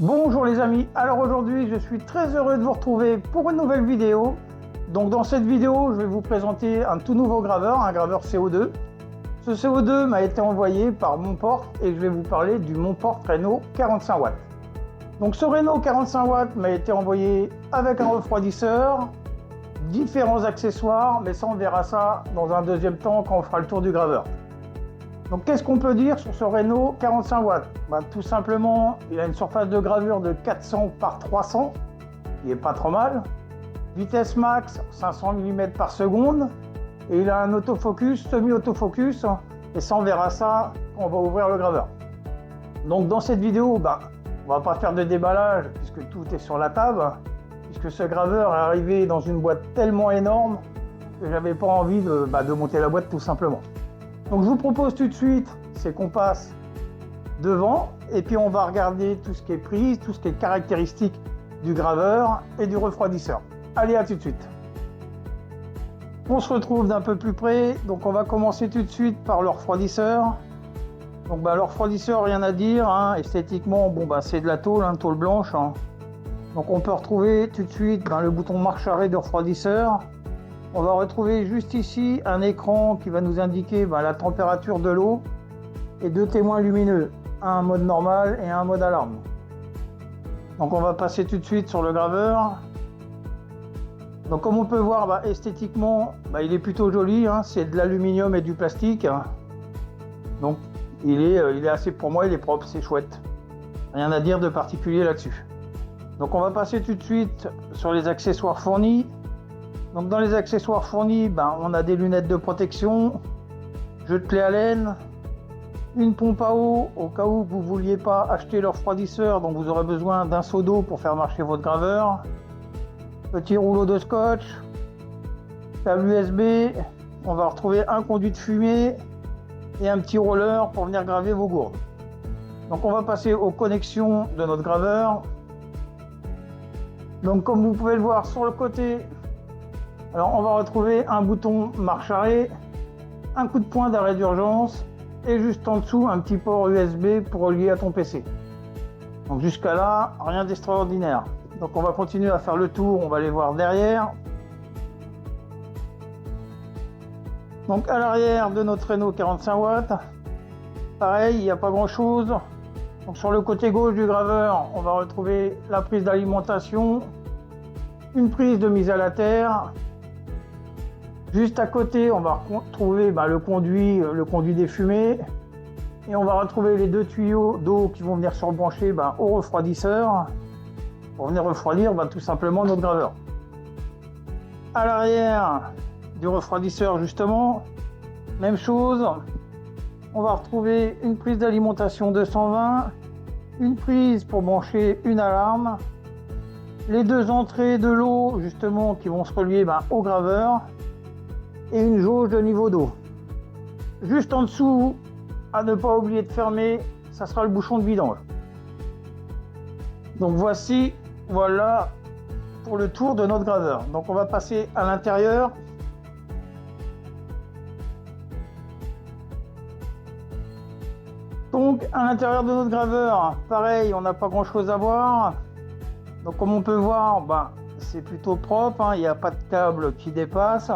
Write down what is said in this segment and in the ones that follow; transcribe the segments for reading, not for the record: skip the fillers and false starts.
Bonjour les amis, alors aujourd'hui je suis très heureux de vous retrouver pour une nouvelle vidéo. Donc dans cette vidéo je vais vous présenter un tout nouveau graveur, un graveur CO2. Ce CO2 m'a été envoyé par Monport et je vais vous parler du Monport Reno 45 watts. Donc ce Reno 45 watts m'a été envoyé avec un refroidisseur, différents accessoires, mais ça on verra ça dans un deuxième temps quand on fera le tour du graveur. Donc qu'est-ce qu'on peut dire sur ce Reno 45 watts? Tout simplement, il a une surface de gravure de 400 par 300, qui est pas trop mal. Vitesse max 500 mm par seconde. Et il a un autofocus, semi-autofocus. Et ça, on verra ça quand on va ouvrir le graveur. Donc dans cette vidéo, on va pas faire de déballage puisque tout est sur la table. Puisque ce graveur est arrivé dans une boîte tellement énorme que j'avais pas envie de monter la boîte tout simplement. Donc je vous propose tout de suite, c'est qu'on passe devant et puis on va regarder tout ce qui est prise, tout ce qui est caractéristique du graveur et du refroidisseur. Allez, à tout de suite. On se retrouve d'un peu plus près, donc on va commencer tout de suite par le refroidisseur. Donc le refroidisseur, rien à dire, esthétiquement, c'est de la tôle, tôle blanche. Donc on peut retrouver tout de suite le bouton marche-arrêt de refroidisseur. On va retrouver juste ici un écran qui va nous indiquer la température de l'eau et deux témoins lumineux, un mode normal et un mode alarme. Donc on va passer tout de suite sur le graveur. Donc comme on peut voir, esthétiquement, il est plutôt joli, c'est de l'aluminium et du plastique. Donc il est assez, pour moi il est propre, c'est chouette. Rien à dire de particulier là-dessus. Donc on va passer tout de suite sur les accessoires fournis. Donc dans les accessoires fournis, on a des lunettes de protection, jeu de clé Allen, une pompe à eau au cas où vous ne vouliez pas acheter le refroidisseur, donc vous aurez besoin d'un seau d'eau pour faire marcher votre graveur, petit rouleau de scotch, câble USB, on va retrouver un conduit de fumée et un petit roller pour venir graver vos gourdes. Donc on va passer aux connexions de notre graveur. Donc comme vous pouvez le voir sur le côté, alors on va retrouver un bouton marche-arrêt, un coup de poing d'arrêt d'urgence et juste en dessous un petit port USB pour relier à ton PC. Donc jusqu'à là, rien d'extraordinaire. Donc on va continuer à faire le tour, on va aller voir derrière. Donc à l'arrière de notre Reno 45 watts, pareil, il n'y a pas grand chose. Donc sur le côté gauche du graveur, on va retrouver la prise d'alimentation, une prise de mise à la terre. Juste à côté, on va retrouver le conduit des fumées et on va retrouver les deux tuyaux d'eau qui vont venir se rebrancher au refroidisseur pour venir refroidir tout simplement notre graveur. À l'arrière du refroidisseur justement, même chose, on va retrouver une prise d'alimentation 220, une prise pour brancher une alarme, les deux entrées de l'eau justement qui vont se relier au graveur, et une jauge de niveau d'eau. Juste en dessous, à ne pas oublier de fermer, ça sera le bouchon de vidange. Donc voilà pour le tour de notre graveur. Donc on va passer à l'intérieur. Donc à l'intérieur de notre graveur, pareil, on n'a pas grand chose à voir. Donc comme on peut voir, c'est plutôt propre, il n'y a pas de câble qui dépasse.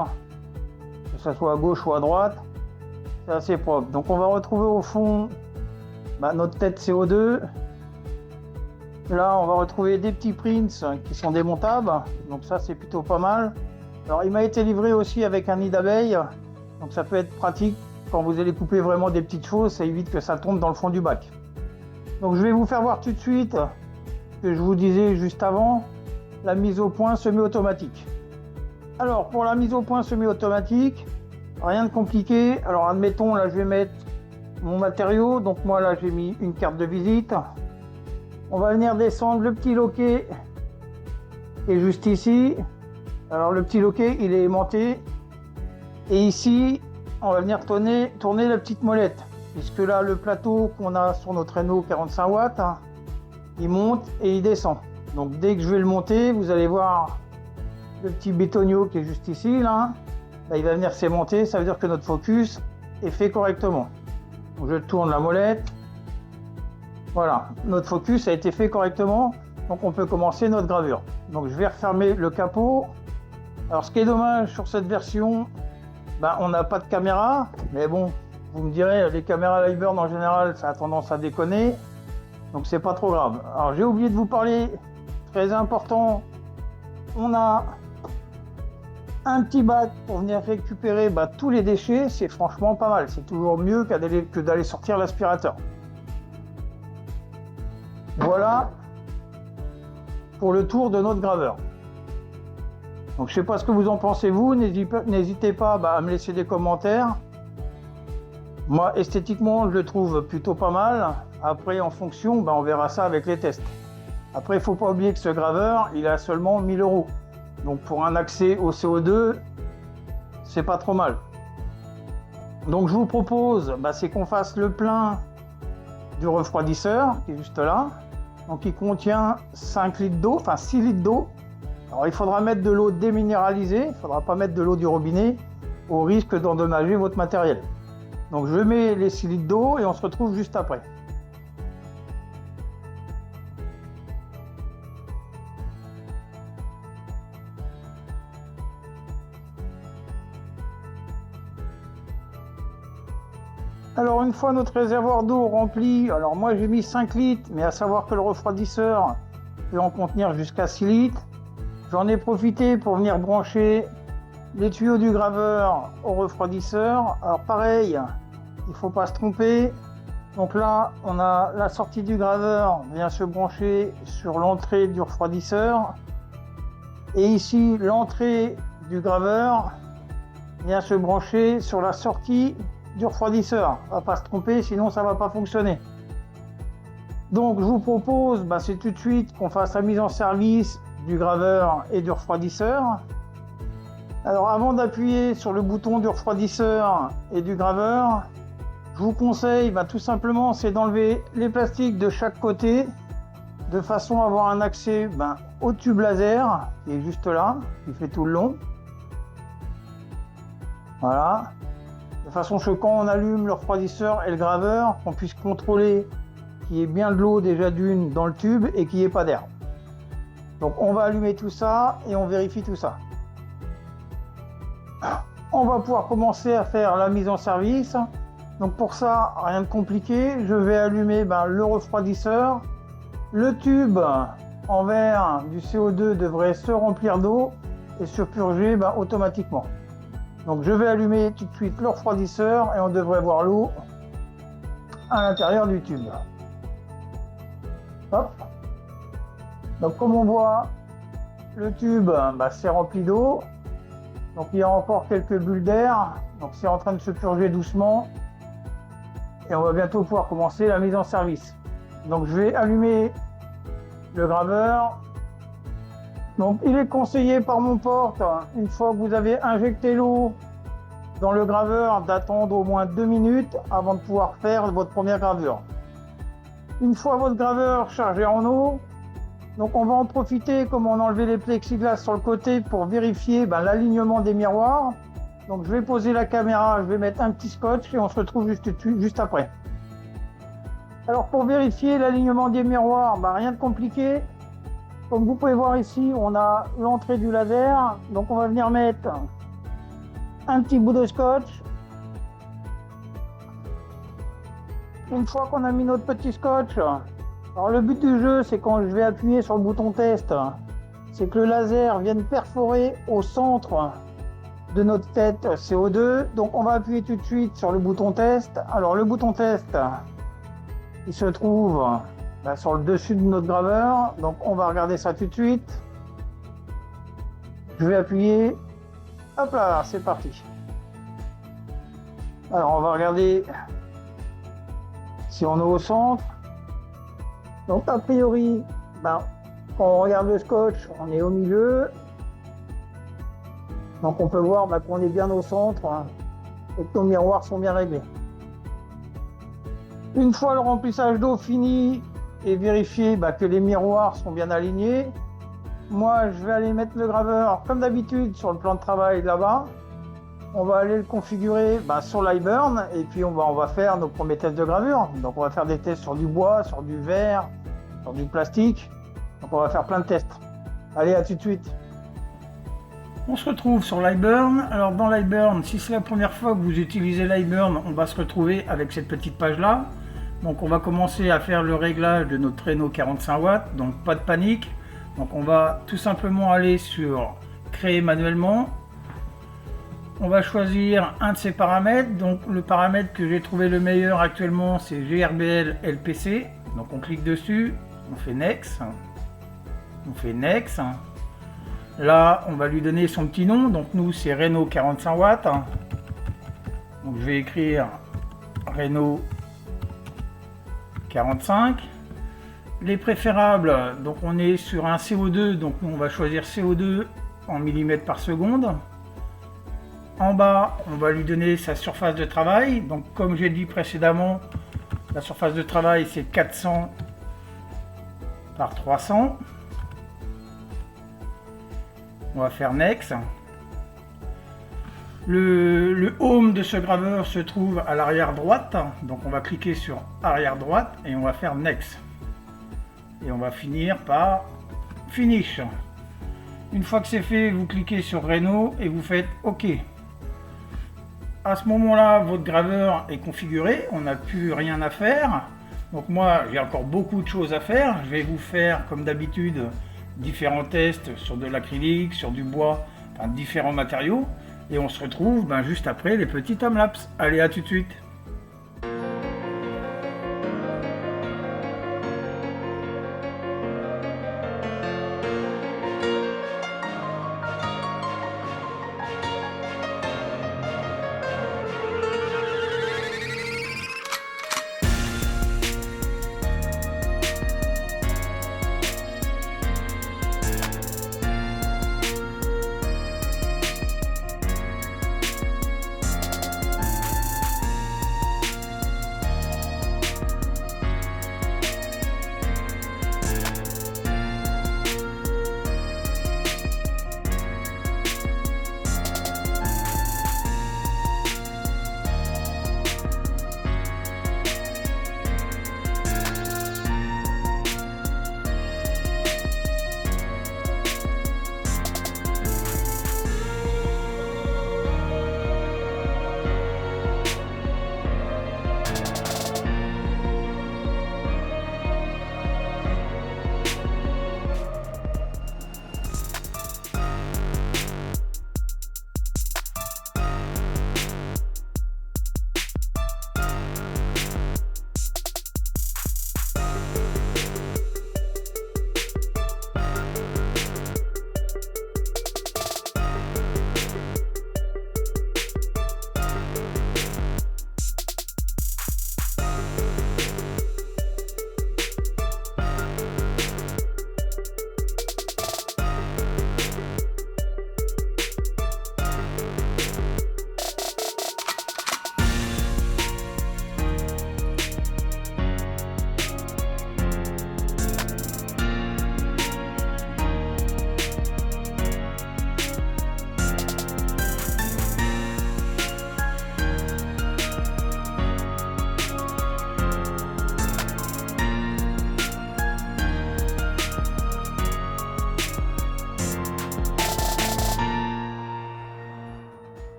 Que ce soit à gauche ou à droite, c'est assez propre. Donc on va retrouver au fond notre tête CO2. Là on va retrouver des petits prints qui sont démontables, donc ça c'est plutôt pas mal. Alors il m'a été livré aussi avec un nid d'abeille, donc ça peut être pratique quand vous allez couper vraiment des petites choses, ça évite que ça tombe dans le fond du bac. Donc je vais vous faire voir tout de suite, que je vous disais juste avant, la mise au point semi-automatique. Alors pour la mise au point semi-automatique, rien de compliqué. Alors admettons, là je vais mettre mon matériau, donc moi là j'ai mis une carte de visite. On va venir descendre le petit loquet qui est juste ici. Alors le petit loquet il est aimanté et ici on va venir tourner la petite molette, puisque là le plateau qu'on a sur notre Reno 45 watts, il monte et il descend. Donc dès que je vais le monter, vous allez voir le petit bétonio qui est juste ici, il va venir s'aimanter, ça veut dire que notre focus est fait correctement. Donc je tourne la molette, Voilà, notre focus a été fait correctement, donc on peut commencer notre gravure. Donc je vais refermer le capot. Alors ce qui est dommage sur cette version, on n'a pas de caméra, mais bon, vous me direz, les caméras Livebird en général, ça a tendance à déconner, donc c'est pas trop grave. Alors j'ai oublié de vous parler, très important, on a un petit bac pour venir récupérer tous les déchets, c'est franchement pas mal, c'est toujours mieux que d'aller sortir l'aspirateur. Voilà pour le tour de notre graveur. Donc je sais pas ce que vous en pensez vous, n'hésitez pas à me laisser des commentaires. Moi esthétiquement je le trouve plutôt pas mal. Après en fonction, on verra ça avec les tests. Après il faut pas oublier que ce graveur il a seulement 1000 €. Donc pour un accès au CO2, c'est pas trop mal. Donc je vous propose, c'est qu'on fasse le plein du refroidisseur qui est juste là. Donc il contient 5 litres d'eau, enfin 6 litres d'eau. Alors il faudra mettre de l'eau déminéralisée, il ne faudra pas mettre de l'eau du robinet au risque d'endommager votre matériel. Donc je mets les 6 litres d'eau et on se retrouve juste après. Alors une fois notre réservoir d'eau rempli, alors moi j'ai mis 5 litres, mais à savoir que le refroidisseur peut en contenir jusqu'à 6 litres. J'en ai profité pour venir brancher les tuyaux du graveur au refroidisseur. Alors pareil, il ne faut pas se tromper. Donc là, on a la sortie du graveur vient se brancher sur l'entrée du refroidisseur. Et ici, l'entrée du graveur vient se brancher sur la sortie du refroidisseur. On ne va pas se tromper, sinon ça ne va pas fonctionner. Donc je vous propose, c'est tout de suite qu'on fasse la mise en service du graveur et du refroidisseur. Alors avant d'appuyer sur le bouton du refroidisseur et du graveur, je vous conseille tout simplement c'est d'enlever les plastiques de chaque côté de façon à avoir un accès au tube laser qui est juste là, qui fait tout le long. Voilà. De façon que quand on allume le refroidisseur et le graveur, qu'on puisse contrôler qu'il y ait bien de l'eau déjà d'une dans le tube et qu'il n'y ait pas d'air. Donc on va allumer tout ça et on vérifie tout ça. On va pouvoir commencer à faire la mise en service. Donc pour ça, rien de compliqué, je vais allumer le refroidisseur. Le tube en verre du CO2 devrait se remplir d'eau et se purger automatiquement. Donc je vais allumer tout de suite le refroidisseur et on devrait voir l'eau à l'intérieur du tube. Hop. Donc comme on voit, le tube s'est rempli d'eau. Donc il y a encore quelques bulles d'air. Donc c'est en train de se purger doucement. Et on va bientôt pouvoir commencer la mise en service. Donc je vais allumer le graveur. Donc il est conseillé par mon porte, une fois que vous avez injecté l'eau dans le graveur, d'attendre au moins 2 minutes avant de pouvoir faire votre première gravure. Une fois votre graveur chargé en eau, donc on va en profiter, comme on a enlevé les plexiglas sur le côté, pour vérifier l'alignement des miroirs. Donc je vais poser la caméra, je vais mettre un petit scotch et on se retrouve juste après. Alors pour vérifier l'alignement des miroirs, rien de compliqué. Comme vous pouvez voir ici, on a l'entrée du laser. Donc on va venir mettre un petit bout de scotch. Une fois qu'on a mis notre petit scotch, alors le but du jeu, c'est quand je vais appuyer sur le bouton test, c'est que le laser vienne perforer au centre de notre tête CO2. Donc on va appuyer tout de suite sur le bouton test. Alors le bouton test, il se trouve sur le dessus de notre graveur. Donc on va regarder ça tout de suite. Je vais appuyer. Hop là, c'est parti. Alors on va regarder si on est au centre. Donc a priori, quand on regarde le scotch, on est au milieu. Donc on peut voir qu'on est bien au centre et que nos miroirs sont bien réglés. Une fois le remplissage d'eau fini et vérifier que les miroirs sont bien alignés, moi je vais aller mettre le graveur comme d'habitude sur le plan de travail là-bas. on va aller le configurer sur Lightburn et puis on va faire nos premiers tests de gravure. Donc on va faire des tests sur du bois, sur du verre, sur du plastique. Donc on va faire plein de tests. Allez, à tout de suite. On se retrouve sur Lightburn. Alors dans Lightburn, si c'est la première fois que vous utilisez Lightburn, on va se retrouver avec cette petite page là. Donc on va commencer à faire le réglage de notre traîneau 45 watts, donc pas de panique. Donc on va tout simplement aller sur créer manuellement. On va choisir un de ces paramètres. Donc le paramètre que j'ai trouvé le meilleur actuellement, c'est GRBL LPC. Donc on clique dessus, on fait Next. On fait Next. Là, on va lui donner son petit nom. Donc nous, c'est Reno 45 watts. Donc je vais écrire Reno 45. Les préférables, donc on est sur un CO2. Donc nous, on va choisir CO2 en millimètres par seconde. En bas, on va lui donner sa surface de travail. Donc comme j'ai dit précédemment, la surface de travail, c'est 400 par 300. On va faire Next. Le home de ce graveur se trouve à l'arrière droite. Donc on va cliquer sur arrière droite et on va faire Next. Et on va finir par Finish. Une fois que c'est fait, vous cliquez sur Reno et vous faites OK. À ce moment-là, votre graveur est configuré. On n'a plus rien à faire. Donc moi, j'ai encore beaucoup de choses à faire. Je vais vous faire, comme d'habitude, différents tests sur de l'acrylique, sur du bois, enfin différents matériaux. Et on se retrouve juste après les petits timelapses. Allez, à tout de suite.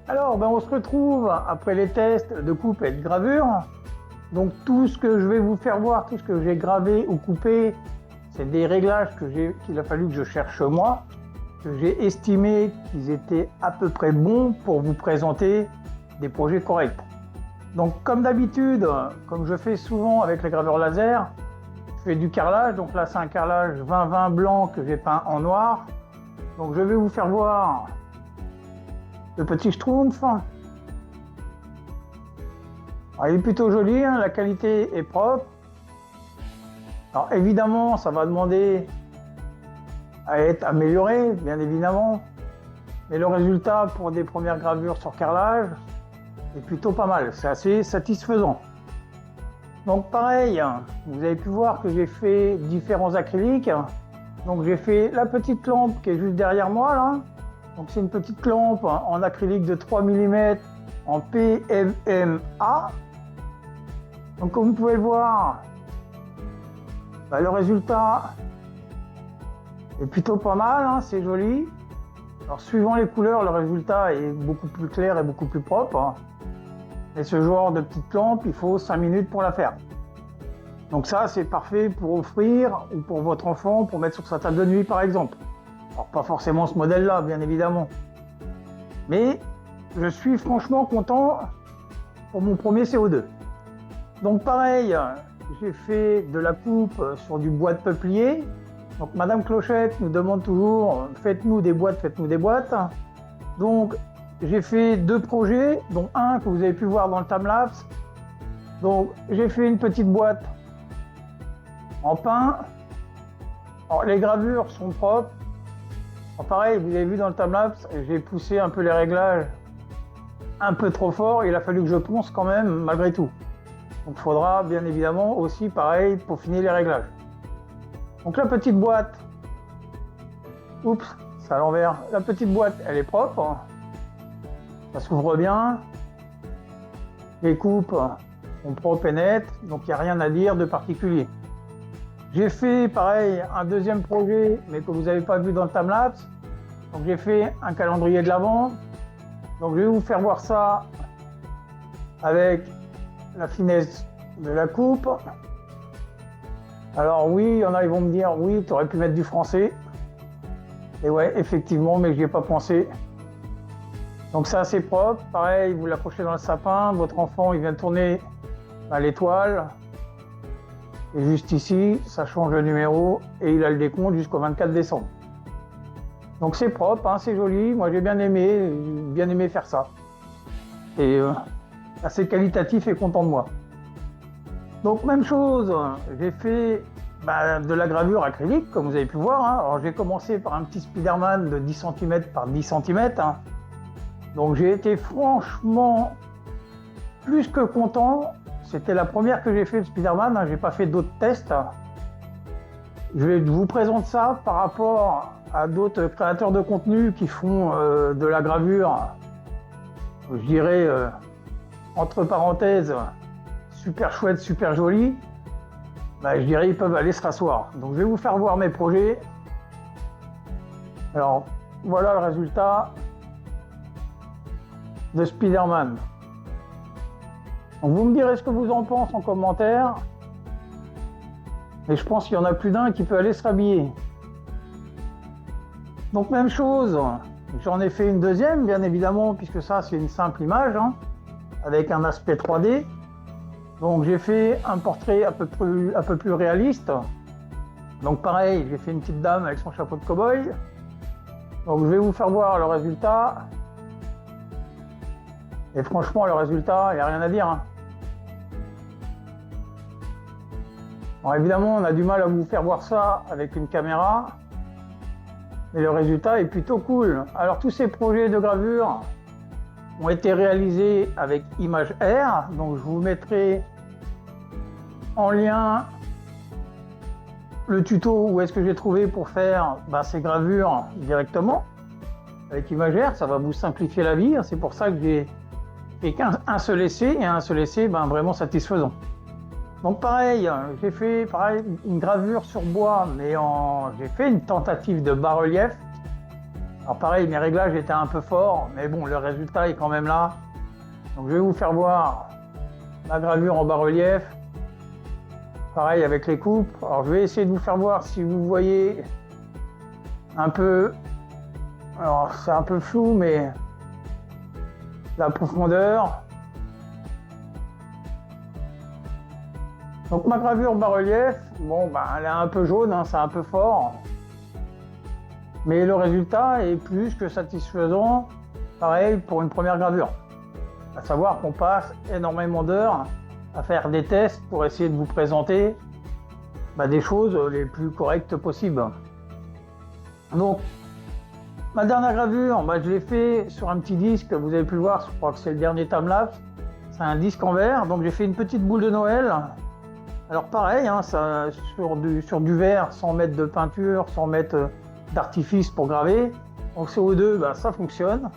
Alors, on se retrouve après les tests de coupe et de gravure. Donc tout ce que je vais vous faire voir, tout ce que j'ai gravé ou coupé, c'est des réglages qu'il a fallu que je cherche moi, que j'ai estimé qu'ils étaient à peu près bons pour vous présenter des projets corrects. Donc comme d'habitude, comme je fais souvent avec les graveurs laser, je fais du carrelage. Donc là c'est un carrelage 20-20 blanc que j'ai peint en noir. Donc je vais vous faire voir le petit schtroumpf. Alors, il est plutôt joli, la qualité est propre. Alors évidemment, ça va demander à être amélioré, bien évidemment. Mais le résultat pour des premières gravures sur carrelage est plutôt pas mal, c'est assez satisfaisant. Donc pareil, vous avez pu voir que j'ai fait différents acryliques. Donc j'ai fait la petite lampe qui est juste derrière moi là. Donc c'est une petite lampe en acrylique de 3 mm en PMMA. Donc comme vous pouvez le voir, le résultat est plutôt pas mal, hein, c'est joli. Alors suivant les couleurs, le résultat est beaucoup plus clair et beaucoup plus propre. Hein. Et ce genre de petite lampe, il faut 5 minutes pour la faire. Donc ça, c'est parfait pour offrir ou pour votre enfant, pour mettre sur sa table de nuit par exemple. Alors pas forcément ce modèle-là, bien évidemment. Mais je suis franchement content pour mon premier CO2. Donc pareil, j'ai fait de la coupe sur du bois de peuplier. Donc Madame Clochette nous demande toujours faites-nous des boîtes, faites-nous des boîtes. Donc j'ai fait 2 projets, dont un que vous avez pu voir dans le timelapse. Donc j'ai fait une petite boîte en pin. Alors les gravures sont propres. Alors, pareil, vous avez vu dans le timelapse, j'ai poussé un peu les réglages un peu trop fort. Il a fallu que je ponce quand même malgré tout. Donc il faudra bien évidemment aussi pareil peaufiner les réglages. Donc la petite boîte, oups, c'est à l'envers. La petite boîte, elle est propre. Ça s'ouvre bien. Les coupes sont propres et nettes, donc il n'y a rien à dire de particulier. J'ai fait pareil un deuxième projet, mais que vous n'avez pas vu dans le timelapse. Donc j'ai fait un calendrier de l'Avent. Donc je vais vous faire voir ça avec la finesse de la coupe. Alors oui, il y en a, ils vont me dire, oui, tu aurais pu mettre du français. Et ouais, effectivement, mais je n'y ai pas pensé. Donc c'est assez propre. Pareil, vous l'accrochez dans le sapin, votre enfant, il vient tourner à l'étoile. Et juste ici, ça change le numéro et il a le décompte jusqu'au 24 décembre. Donc c'est propre, hein, c'est joli. Moi j'ai bien aimé faire ça. Et assez qualitatif et content de moi. Donc même chose, j'ai fait de la gravure acrylique, comme vous avez pu voir. Hein. Alors j'ai commencé par un petit Spider-Man de 10 cm par 10 cm. Hein. Donc j'ai été franchement plus que content. C'était la première que j'ai fait de Spider-Man, hein. J'ai pas fait d'autres tests. Je vous présente ça par rapport à d'autres créateurs de contenu qui font de la gravure, je dirais, entre parenthèses, super chouette, super jolie. Je dirais ils peuvent aller se rasseoir. Donc je vais vous faire voir mes projets. Alors voilà le résultat de Spider-Man. Donc vous me direz ce que vous en pensez en commentaire. Et je pense qu'il y en a plus d'un qui peut aller se rhabiller. Donc même chose, j'en ai fait une deuxième, bien évidemment, puisque ça c'est une simple image, hein, avec un aspect 3D. Donc j'ai fait un portrait un peu plus réaliste. Donc pareil, j'ai fait une petite dame avec son chapeau de cow-boy. Donc je vais vous faire voir le résultat. Et franchement, le résultat, il n'y a rien à dire. Hein. Alors évidemment, on a du mal à vous faire voir ça avec une caméra. Mais le résultat est plutôt cool. Alors tous ces projets de gravure ont été réalisés avec Image Air. Donc je vous mettrai en lien le tuto où est-ce que j'ai trouvé pour faire ces gravures directement. Avec Image Air, ça va vous simplifier la vie. C'est pour ça que j'ai fait qu'un seul essai et un seul essai vraiment satisfaisant. Donc pareil, j'ai fait une gravure sur bois, mais j'ai fait une tentative de bas-relief. Alors pareil, mes réglages étaient un peu forts, mais bon, le résultat est quand même là. Donc je vais vous faire voir la gravure en bas-relief. Pareil avec les coupes. Alors je vais essayer de vous faire voir si vous voyez un peu. Alors c'est un peu flou, mais la profondeur. Donc ma gravure bas-relief, elle est un peu jaune, hein, c'est un peu fort. Mais le résultat est plus que satisfaisant, pareil pour une première gravure. À savoir qu'on passe énormément d'heures à faire des tests pour essayer de vous présenter des choses les plus correctes possibles. Donc ma dernière gravure, je l'ai fait sur un petit disque, vous avez pu le voir, je crois que c'est le dernier timelapse. C'est un disque en verre, donc j'ai fait une petite boule de Noël. Alors pareil, hein, ça, sur du verre, sans mettre de peinture, sans mettre d'artifice pour graver. En CO2, bah, ça fonctionne.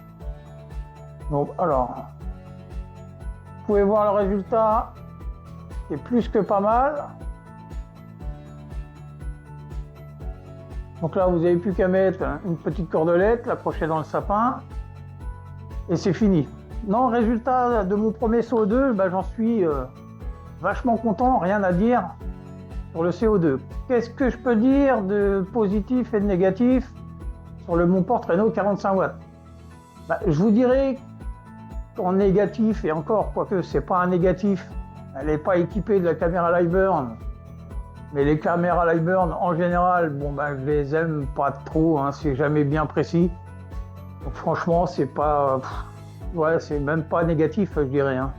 Donc alors, vous pouvez voir le résultat, c'est plus que pas mal. Donc là, vous n'avez plus qu'à mettre une petite cordelette, l'accrocher dans le sapin, et c'est fini. Non, résultat de mon premier CO2, bah, j'en suis vachement content, rien à dire sur le CO2. Qu'est-ce que je peux dire de positif et de négatif sur le Monport Reno 45 watts? Bah, je vous dirais qu'en négatif, et encore, quoique c'est pas un négatif, elle n'est pas équipée de la caméra Liveburn, mais les caméras Liveburn en général, bon bah je les aime pas trop, hein, c'est jamais bien précis. Donc franchement, c'est pas, ouais, c'est même pas négatif, je dirais. Hein.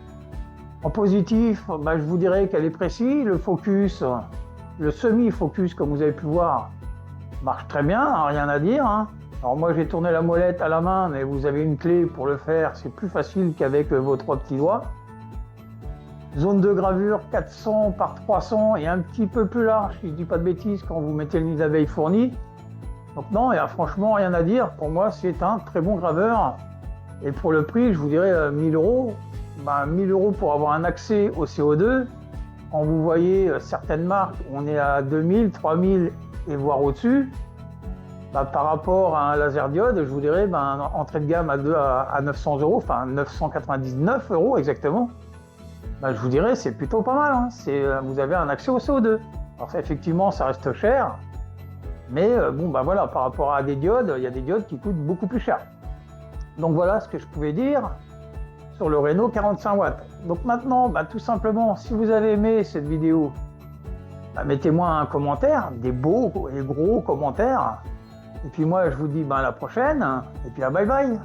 En positif, bah, je vous dirais qu'elle est précise, le focus, le semi-focus, comme vous avez pu voir, marche très bien, hein, rien à dire. Hein. Alors moi j'ai tourné la molette à la main, mais vous avez une clé pour le faire, c'est plus facile qu'avec vos 3 petits doigts. Zone de gravure 400 par 300 et un petit peu plus large, si je dis pas de bêtises, quand vous mettez le nid d'abeille fourni. Donc non, il n'y a franchement rien à dire. Pour moi, c'est un très bon graveur. Et pour le prix, je vous dirais 1000 €. Ben, 1000 € pour avoir un accès au CO2. Quand vous voyez certaines marques, on est à 2000, 3000 et voire au-dessus. Ben, par rapport à un laser diode, je vous dirais ben, entrée de gamme à 900 €, enfin 999 € exactement. Ben, je vous dirais c'est plutôt pas mal. Hein. Vous avez un accès au CO2. Alors ça, effectivement, ça reste cher. Mais bon, ben voilà, par rapport à des diodes, il y a des diodes qui coûtent beaucoup plus cher. Donc voilà ce que je pouvais dire sur le Reno 45 watts. Donc maintenant, ben, tout simplement, si vous avez aimé cette vidéo, ben, mettez-moi un commentaire, des beaux et gros commentaires. Et puis moi, je vous dis ben, à la prochaine, et puis à bye bye.